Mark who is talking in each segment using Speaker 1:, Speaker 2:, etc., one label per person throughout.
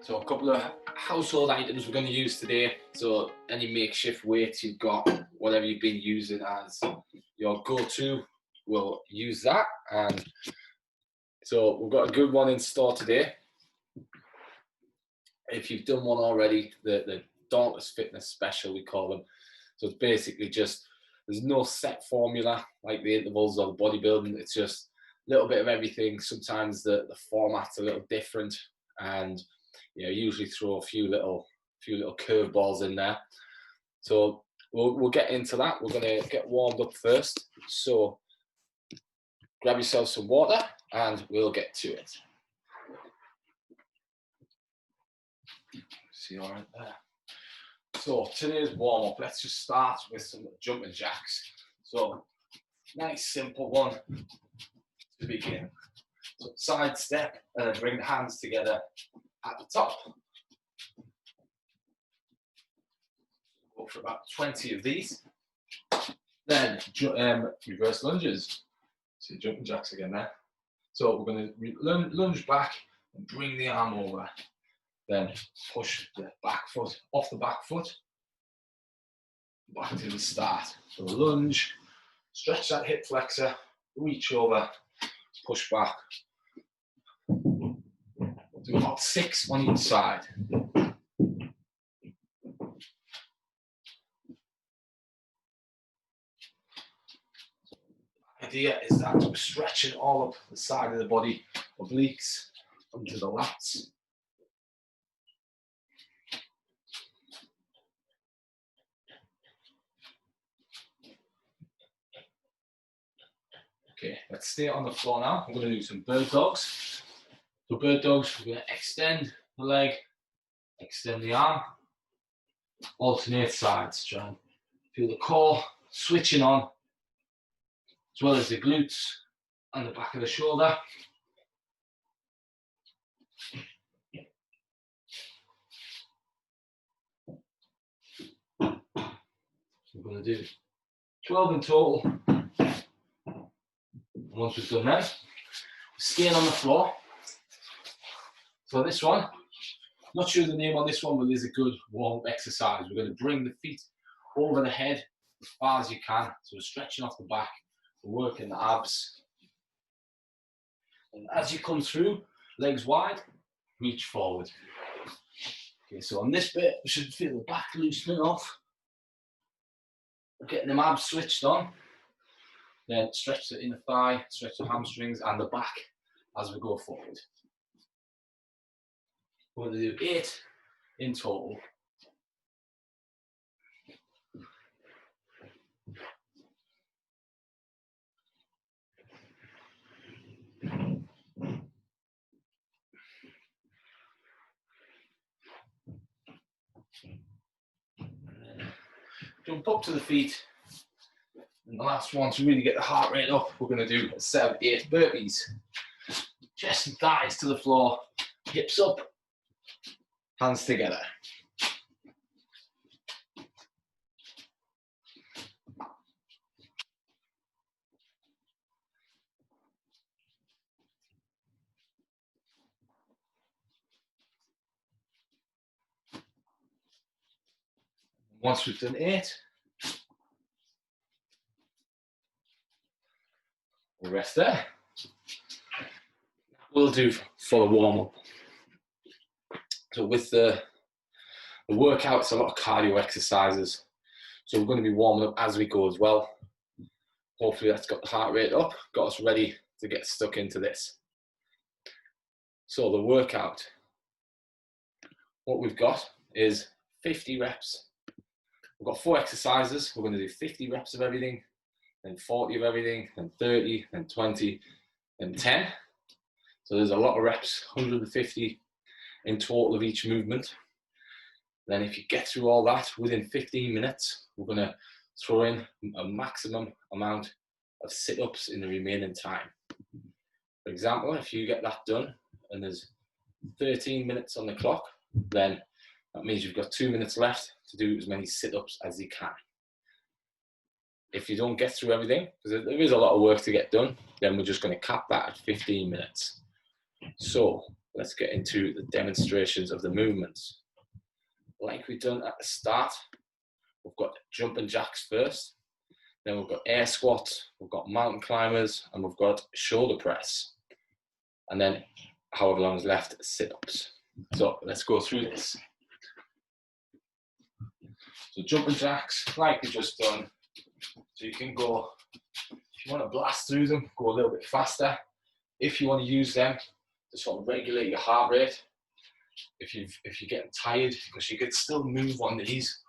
Speaker 1: So a couple of household items we're going to use today. So any makeshift weights you've got, whatever you've been using as your go-to, we'll use that. And so we've got a good one in store today. If you've done one already, the Dauntless Fitness Special, we call them. So it's basically just, there's no set formula like the intervals or the bodybuilding. It's just a little bit of everything. Sometimes the format's a little different, and usually throw a few little curveballs in there. So we'll get into that. We're going to get warmed up first. So grab yourself some water and we'll get to it. See, all right there. So today's warm up, let's just start with some jumping jacks. So nice simple one to begin. So side step and then bring the hands together at the top. Go for about 20 of these. Then reverse lunges. So jumping jacks again there. So we're going to lunge back and bring the arm over. Then push the back foot off the back foot. Back to the start. So lunge, stretch that hip flexor, reach over, push back. Do about 6 on each side. The idea is that we're stretching all up the side of the body, obliques onto the lats. Okay, let's stay on the floor now. We're going to do some bird dogs. So bird dogs, we're going to extend the leg, extend the arm, alternate sides. Try and feel the core switching on, as well as the glutes and the back of the shoulder. We're going to do 12 in total. Once we've done that, staying on the floor. So this one, not sure the name on this one, but there's a good warm-up exercise. We're going to bring the feet over the head as far as you can. So we're stretching off the back, we're working the abs. And as you come through, legs wide, reach forward. Okay, so on this bit, we should feel the back loosening off. We're getting them abs switched on. Then stretch the inner thigh, stretch the hamstrings and the back as we go forward. We're going to do 8 in total. Jump up to the feet. And the last one, to really get the heart rate up, we're going to do a set of 8 burpees. Chest and thighs to the floor, hips up, hands together. Once we've done 8, we'll rest there. We'll do for the warm-up. So with the workout, it's a lot of cardio exercises. So we're going to be warming up as we go as well. Hopefully that's got the heart rate up, got us ready to get stuck into this. So the workout, what we've got is 50 reps. We've got 4 exercises. We're going to do 50 reps of everything, then 40 of everything, then 30, then 20, then 10. So there's a lot of reps, 150 in total of each movement. Then if you get through all that within 15 minutes, we're going to throw in a maximum amount of sit-ups in the remaining time. For example, if you get that done and there's 13 minutes on the clock, then that means you've got 2 minutes left to do as many sit-ups as you can. If you don't get through everything, because there is a lot of work to get done, then we're just going to cap that at 15 minutes. So let's get into the demonstrations of the movements. Like we've done at the start, we've got jumping jacks first, then we've got air squats, we've got mountain climbers, and we've got shoulder press. And then, however long is left, sit-ups. So let's go through this. So jumping jacks, like we've just done. So you can go, if you want to blast through them, go a little bit faster. If you want to use them to sort of regulate your heart rate, if you're getting tired, because you can still move on these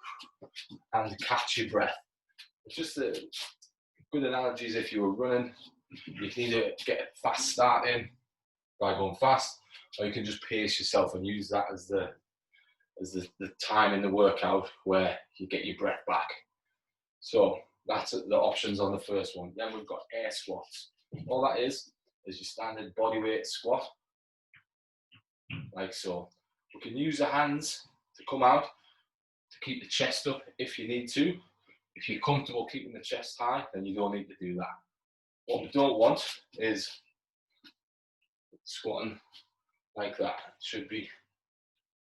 Speaker 1: and catch your breath. It's just a good analogy is if you were running, you can either get a fast start in by going fast, or you can just pace yourself and use that as the time in the workout where you get your breath back. So that's the options on the first one. Then we've got air squats. All that is your standard bodyweight squat, like so. We can use the hands to come out to keep the chest up if you need to. If you're comfortable keeping the chest high, then you don't need to do that. What we don't want is squatting like that. It should be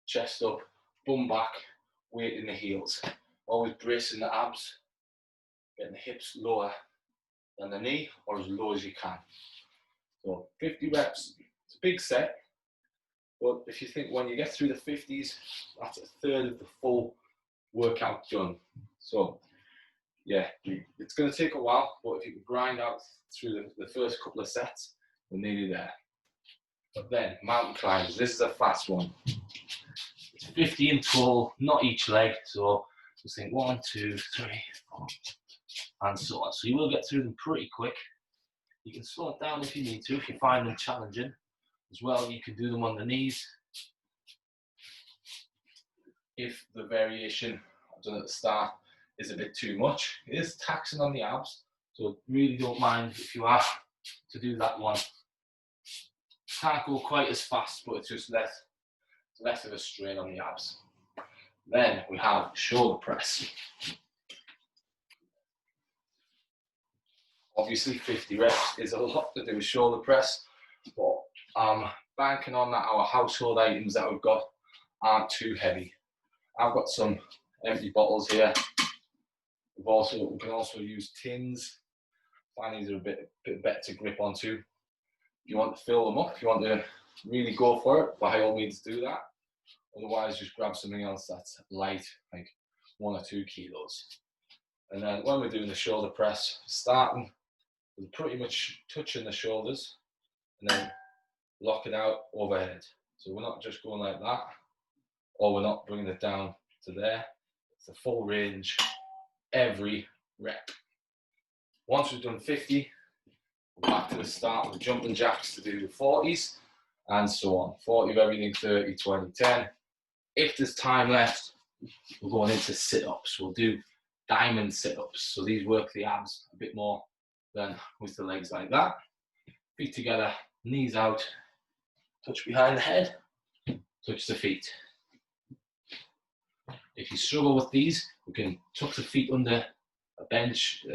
Speaker 1: chest up, bum back, weight in the heels. Always bracing the abs, getting the hips lower than the knee or as low as you can. So 50 reps, it's a big set, but if you think when you get through the 50s, that's a third of the full workout done. So yeah, it's going to take a while, but if you can grind out through the first couple of sets, we're nearly there. But then mountain climbers, this is a fast one. It's 50 in total, not each leg, so just think 1, 2, 3, 4, and so on. So you will get through them pretty quick. You can slow it down if you need to, if you find them challenging. As well, you can do them on the knees. If the variation I've done at the start is a bit too much, it is taxing on the abs, so really don't mind if you are to do that one. Can't go quite as fast, but it's just less of a strain on the abs. Then we have shoulder press. Obviously 50 reps is a lot to do with shoulder press, but I'm banking on that our household items that we've got aren't too heavy. I've got some empty bottles here. We can also use tins. I find these are a bit better to grip onto. If you want to fill them up, if you want to really go for it, by all means do that. Otherwise, just grab something else that's light, like 1 or 2 kilos. And then when we're doing the shoulder press, starting with pretty much touching the shoulders and then locking out overhead. So we're not just going like that, or we're not bringing it down to there. It's a full range every rep. Once we've done 50, we're back to the start with jumping jacks to do the 40s and so on. 40 of everything, 30, 20, 10. If there's time left, we're going into sit-ups. We'll do diamond sit-ups. So these work the abs a bit more than with the legs like that. Feet together, knees out, touch behind the head, touch the feet. If you struggle with these, we can tuck the feet under a bench,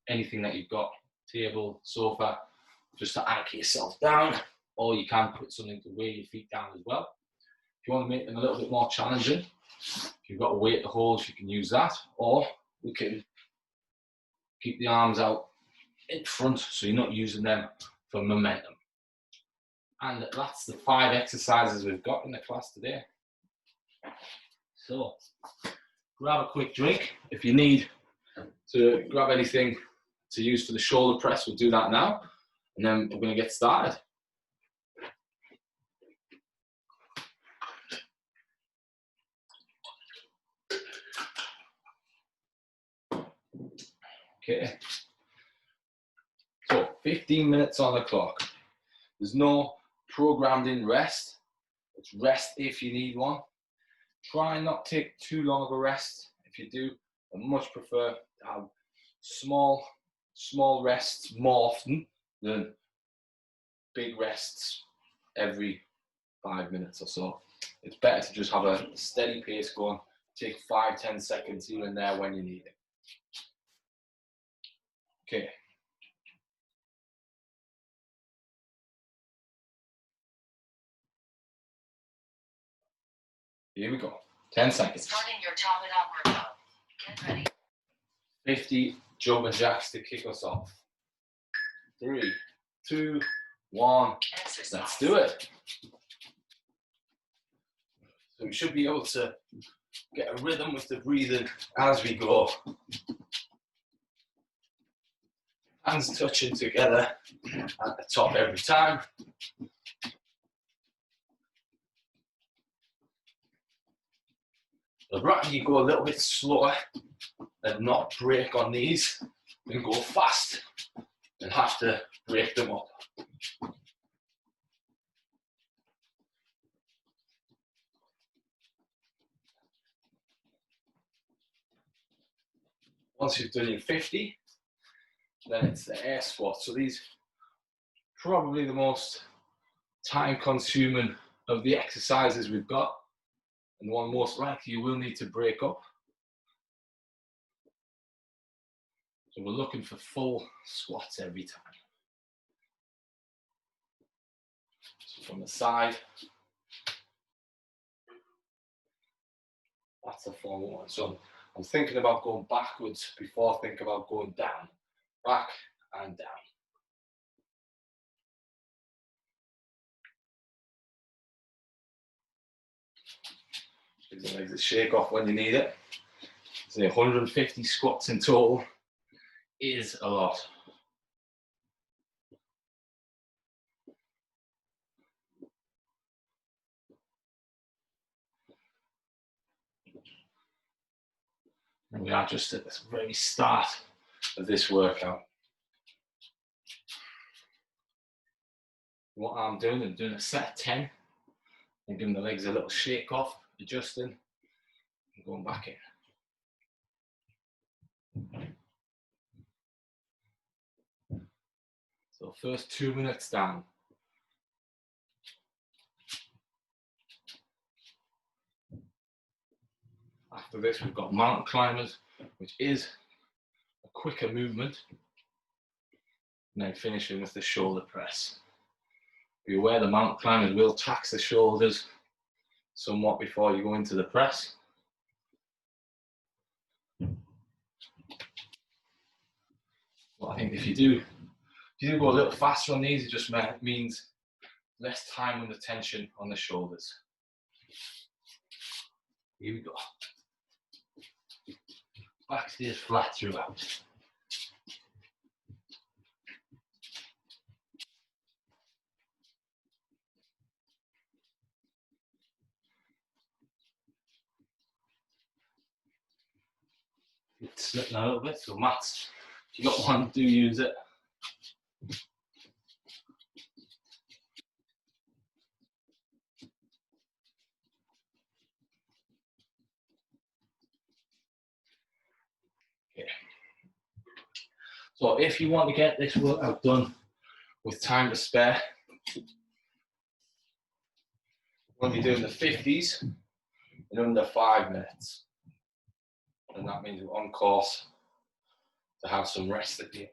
Speaker 1: anything that you've got, table, sofa, just to anchor yourself down, or you can put something to weigh your feet down as well. If you want to make them a little bit more challenging, if you've got a weight to hold, you can use that, or we can keep the arms out in front so you're not using them for momentum. And that's the 5 exercises we've got in the class today. So grab a quick drink. If you need to grab anything to use for the shoulder press, we'll do that now, and then we're going to get started. Okay, so 15 minutes on the clock. There's no programmed in rest. It's rest if you need one. Try and not take too long of a rest. If you do, I much prefer to have small rests more often than big rests every 5 minutes or so. It's better to just have a steady pace going. Take 5-10 seconds here and there when you need it. Okay. Here we go. 10 seconds.
Speaker 2: Starting your top of that workout. Get ready.
Speaker 1: 50 jumping jacks to kick us off. 3, 2, 1.
Speaker 2: Exercise.
Speaker 1: Let's do it. So we should be able to get a rhythm with the breathing as we go. Hands touching together at the top every time. I'd rather you go a little bit slower and not break on these than go fast and have to break them up. Once you've done your 50, then it's the air squat. So these are probably the most time consuming of the exercises we've got, and the one most likely you will need to break up. So we're looking for full squats every time. So from the side, that's a full one. So I'm thinking about going backwards before I think about going down. Back and down. Give the legs a shake off when you need it. So 150 squats in total is a lot. And we are just at the very start of this workout. What I'm doing a set 10 and giving the legs a little shake off, adjusting and going back in. So first 2 minutes down. After this, we've got mountain climbers, which is a quicker movement. And then finishing with the shoulder press. Be aware the mountain climbers will tax the shoulders somewhat before you go into the press. Well, I think if you do go a little faster on these, it just means less time under tension on the shoulders. Here we go. Back stays flat throughout. It's slipping a little bit, so mats, if you got one, do use it. Okay. So if you want to get this workout done with time to spare, we'll be doing the 50s in under 5 minutes. And that means we're on course to have some rest at the,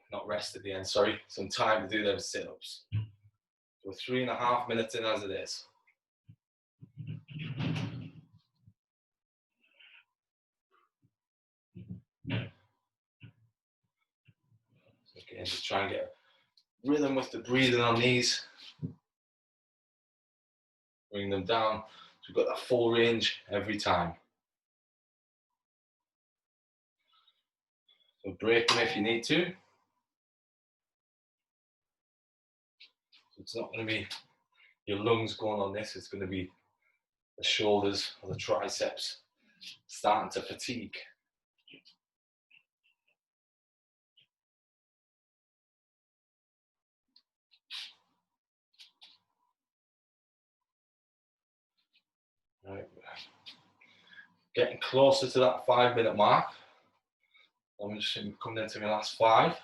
Speaker 1: some time to do those sit-ups. We're 3.5 minutes in as it is. So again, just try and get rhythm with the breathing on these. Bring them down. So we've got that full range every time. So break them if you need to. So it's not going to be your lungs going on this, it's going to be the shoulders or the triceps starting to fatigue. Right. Getting closer to that 5 minute mark. I'm just coming into my last 5.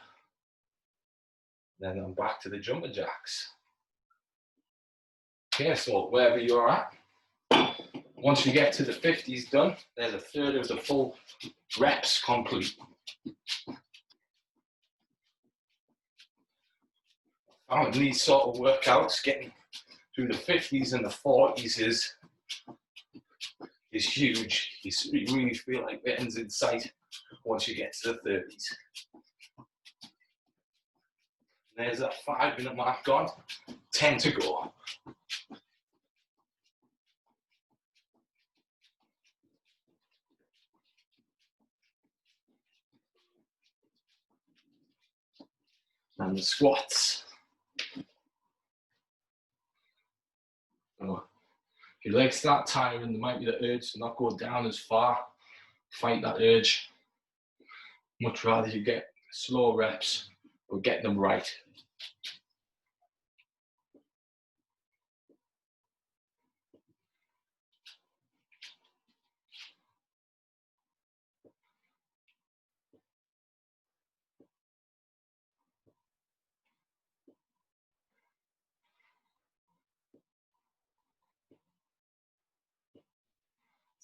Speaker 1: Then I'm back to the jumping jacks. Okay, so wherever you're at, once you get to the 50s done, there's a third of the full reps complete. In these sort of workouts, getting through the 50s and the 40s is is huge. You really feel like the end's in sight once you get to the 30s. There's that 5-minute mark gone, 10 to go. And the squats. So if your legs start tiring, there might be the urge to not go down as far. Fight that urge. Much rather you get slow reps, but get them right.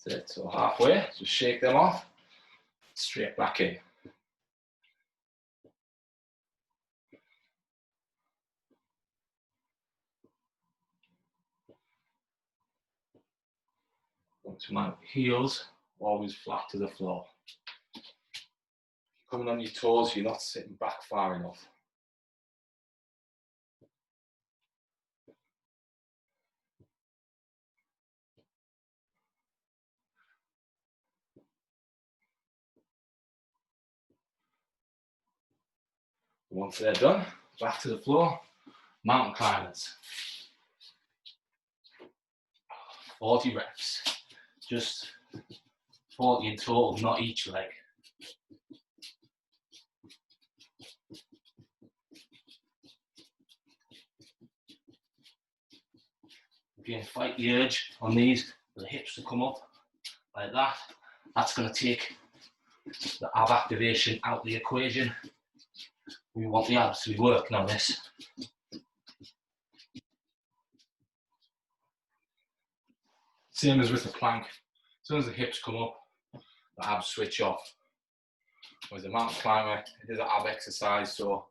Speaker 1: That's it. So halfway, just shake them off, straight back in. Once my heels always flat to the floor. Coming on your toes, you're not sitting back far enough. Once they're done, back to the floor, mountain climbers. 40 reps, just 40 in total, not each leg. Again, fight the urge on these, for the hips to come up like that. That's going to take the ab activation out of the equation. We want the abs to be working on this. Same as with the plank. As soon as the hips come up, the abs switch off. With the mountain climber, it is an ab exercise, so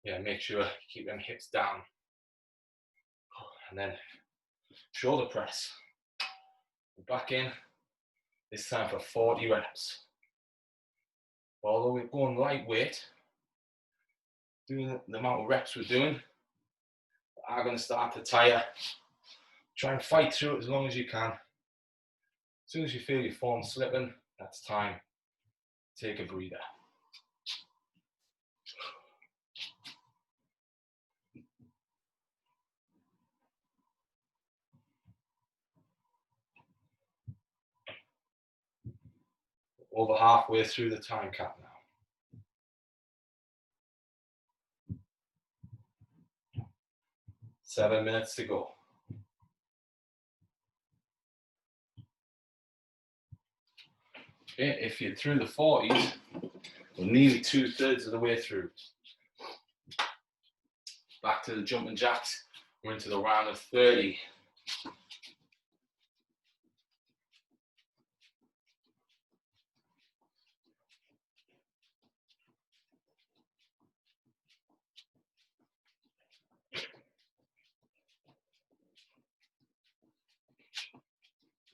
Speaker 1: yeah, make sure you keep them hips down. And then shoulder press. Back in, this time for 40 reps. Although we're going lightweight, doing the amount of reps we're doing, are going to start to tire. Try and fight through it as long as you can. As soon as you feel your form slipping, that's time. Take a breather. Over halfway through the time cap now. Seven minutes to go. Okay, if you're through the 40s, we're nearly 2/3 of the way through. Back to the jumping jacks. We're into the round of 30.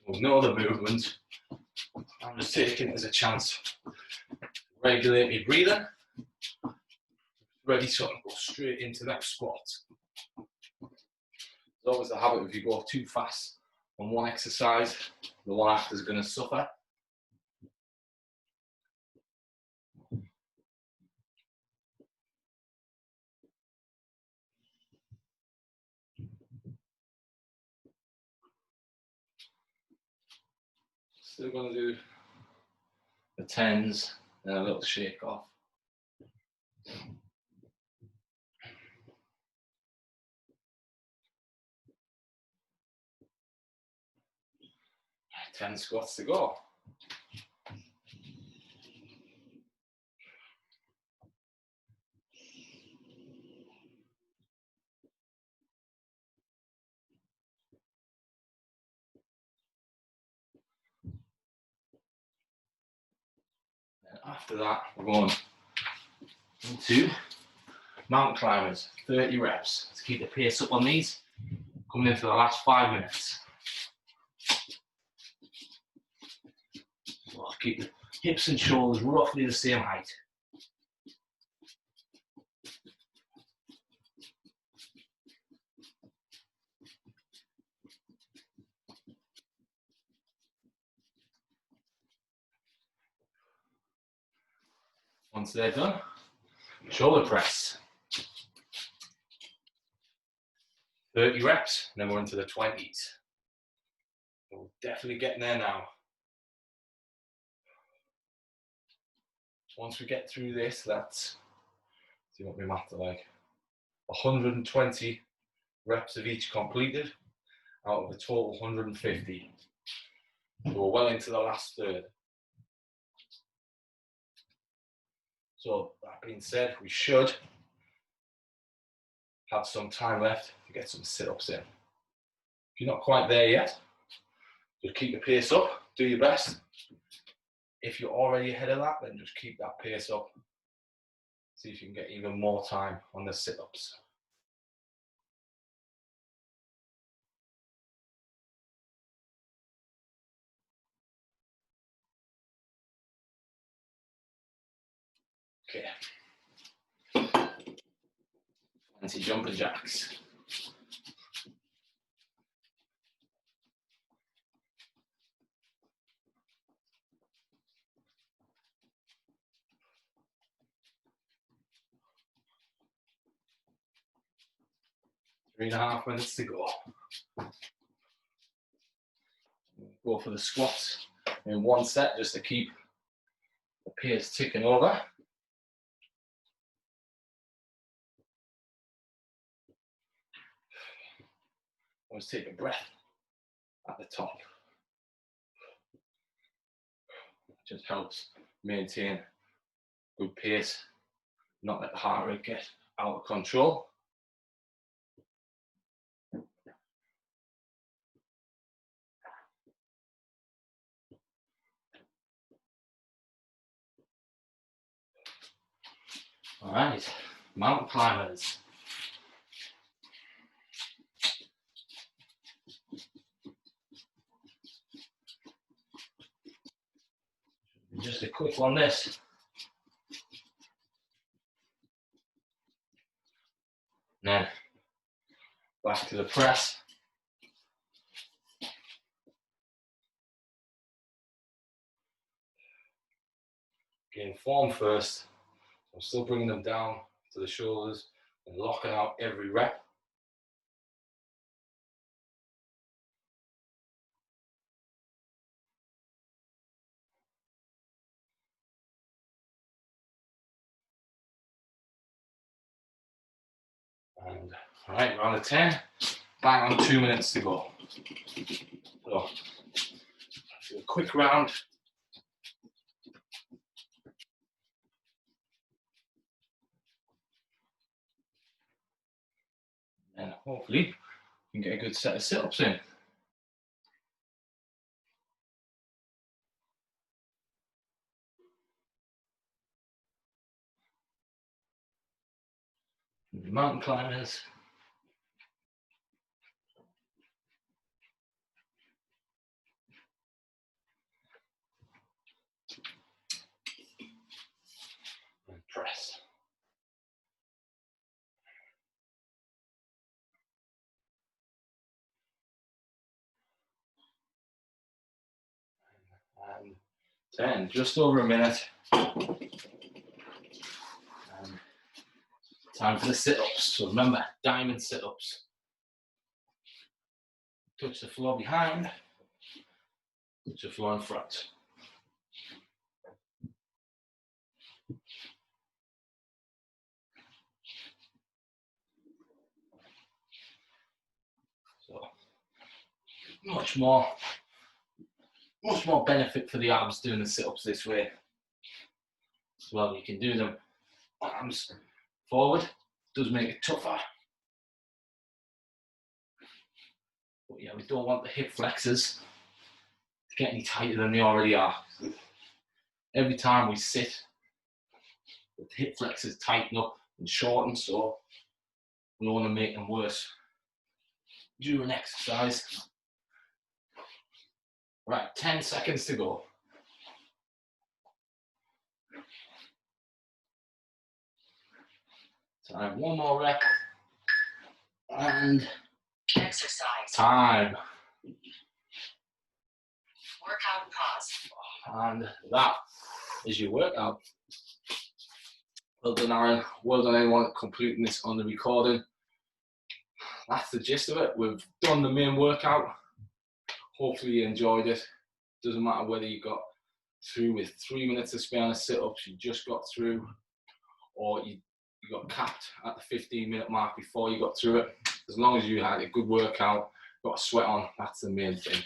Speaker 1: With no other movement, I'm just taking it as a chance to regulate my breathing. Ready, so I can go straight into that squat. There's always the habit, if you go too fast on one exercise, the one after is going to suffer. Still going to do the 10s and a little shake off. Ten squats to go. And after that, we're going into mountain climbers, 30 reps. Let's keep the pace up on these. Coming into the last 5 minutes. to keep the hips and shoulders roughly the same height. Once they're done, shoulder press. 30 reps, and then we're into the 20s. We're definitely getting there now. Once we get through this, that's, see what my maths are like, 120 reps of each completed out of a total 150. So we're well into the last third. So that being said, we should have some time left to get some sit-ups in. If you're not quite there yet, just keep the pace up, do your best. If you're already ahead of that, then just keep that pace up. See if you can get even more time on the sit-ups. Okay. 20 jumping jacks. Three and a half minutes to go. Go for the squats in one set just to keep the pace ticking over. Always take a breath at the top. It just helps maintain good pace, not let the heart rate get out of control. All right, mountain climbers. Just a quick one, this. And then back to the press. Getting form first. I'm still bringing them down to the shoulders and locking out every rep. And all right, round of 10, bang on 2 minutes to go. So, a quick round. And hopefully you can get a good set of sit-ups in. Mountain climbers. And press. And 10, just over a minute. And time for the sit-ups. So remember, diamond sit-ups. Touch the floor behind, touch the floor in front. So much more benefit for the abs doing the sit-ups this way. As well, you can do them arms forward, does make it tougher. But yeah, we don't want the hip flexors to get any tighter than they already are. Every time we sit, the hip flexors tighten up and shorten, so we don't want to make them worse during exercise. Right, 10 seconds to go. Time, one more rep. And
Speaker 2: Exercise.
Speaker 1: time.
Speaker 2: Workout pause.
Speaker 1: And that is your workout. Well done, Aaron. Well done, anyone completing this on the recording. That's the gist of it. We've done the main workout. Hopefully you enjoyed it. Doesn't matter whether you got through with 3 minutes to spare on a sit-ups, you just got through, or you got capped at the 15-minute mark before you got through it. As long as you had a good workout, got a sweat on, that's the main thing.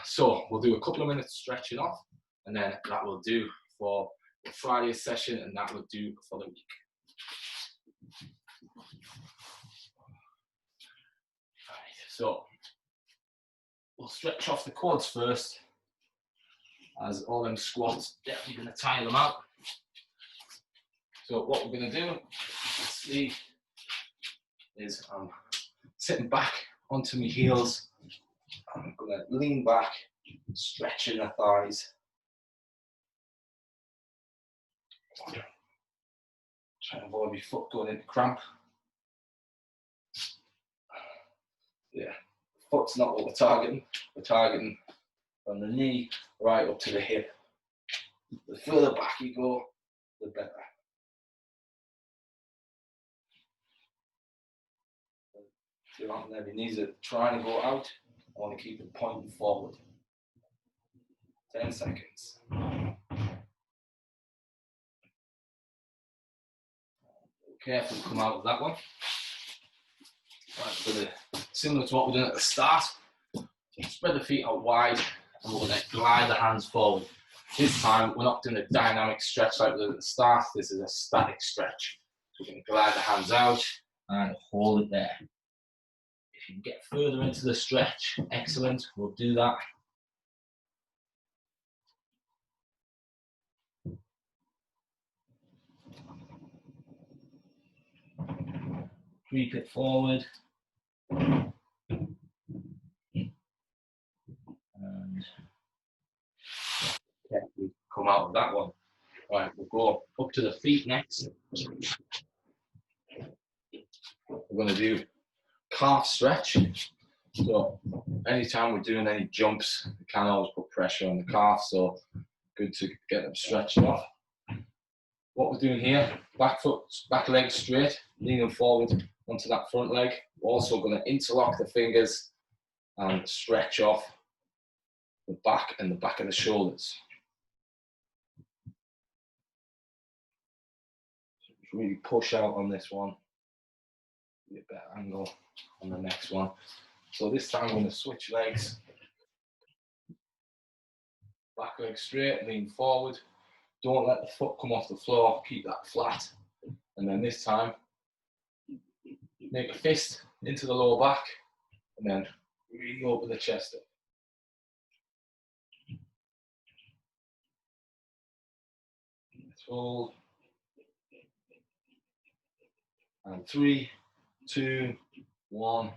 Speaker 1: So we'll do a couple of minutes stretching off, and then that will do for the Friday session, and that will do for the week. Right, so we'll stretch off the quads first, as all them squats definitely going to tire them out. So what we're going to do, see, is I'm sitting back onto my heels. I'm going to lean back, stretching the thighs. Try to avoid my foot going into cramp. Yeah, foot's not what we're targeting. We're targeting from the knee right up to the hip. The further back you go, the better. If you're not there, your knees are trying to go out. I want to keep it pointing forward. 10 seconds. Careful to come out of that one. Right, similar to what we did at the start. Spread the feet out wide, and we're going to glide the hands forward. This time, we're not doing a dynamic stretch like we did at the start. This is a static stretch. So we're going to glide the hands out and hold it there. If you can get further into the stretch, excellent. We'll do that. Creep it forward. And carefully come out of that one. Right, we'll go up to the feet next. We're going to do calf stretch. So anytime we're doing any jumps, we can always put pressure on the calf, so good to get them stretched off. What we're doing here, back leg straight, leaning forward onto that front leg. We're also going to interlock the fingers and stretch off the back and the back of the shoulders. So just really push out on this one. Get a better angle on the next one. So this time I'm going to switch legs. Back leg straight, lean forward. Don't let the foot come off the floor, keep that flat. And then this time, make a fist into the lower back, and then really open the chest up. Let's hold. And 3, 2, 1.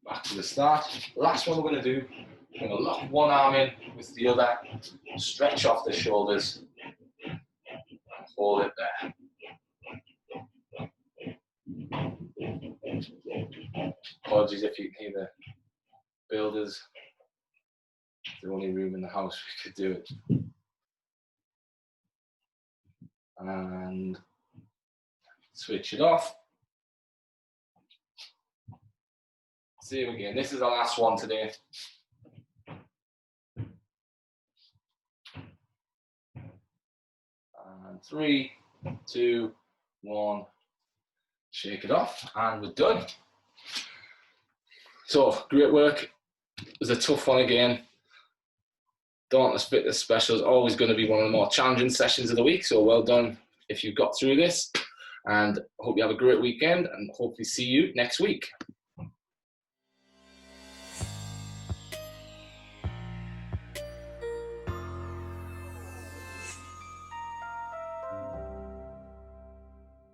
Speaker 1: Back to the start. Last one we're going to do, we're going to lock one arm in with the other, stretch off the shoulders, and hold it there. Apologies if you can hear the builders. It's the only room in the house we could do it. And switch it off. Same again. This is the last one today. And 3, 2, 1. Shake it off, and we're done. So, great work. It was a tough one again. Dauntless Fitness Special is always going to be one of the more challenging sessions of the week, so well done if you got through this. And I hope you have a great weekend, and hopefully see you next week.